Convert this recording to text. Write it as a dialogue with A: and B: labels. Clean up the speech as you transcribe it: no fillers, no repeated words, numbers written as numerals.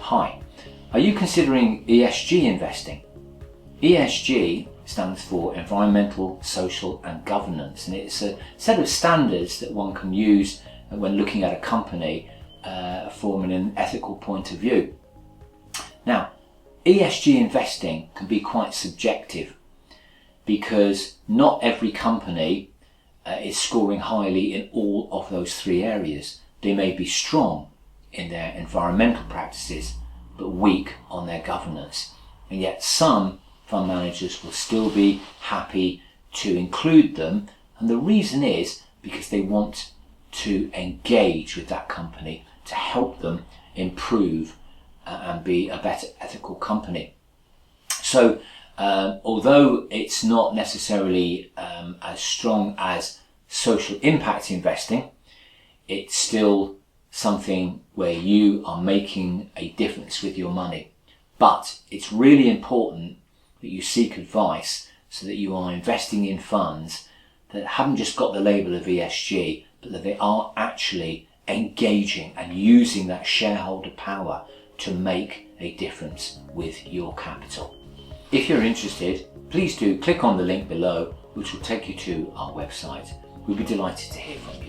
A: Hi, are you considering ESG investing? ESG stands for Environmental, Social and Governance, and it's a set of standards that one can use when looking at a company from an ethical point of view. Now, ESG investing can be quite subjective because not every company is scoring highly in all of those three areas. They may be strong in their environmental practices but weak on their governance, and yet some fund managers will still be happy to include them, and the reason is because they want to engage with that company to help them improve and be a better ethical company. So although it's not necessarily as strong as social impact investing, it's still something where you are making a difference with your money. But it's really important that you seek advice so that you are investing in funds that haven't just got the label of ESG, but that they are actually engaging and using that shareholder power to make a difference with your capital. If you're interested, please do click on the link below, which will take you to our website. We'll be delighted to hear from you.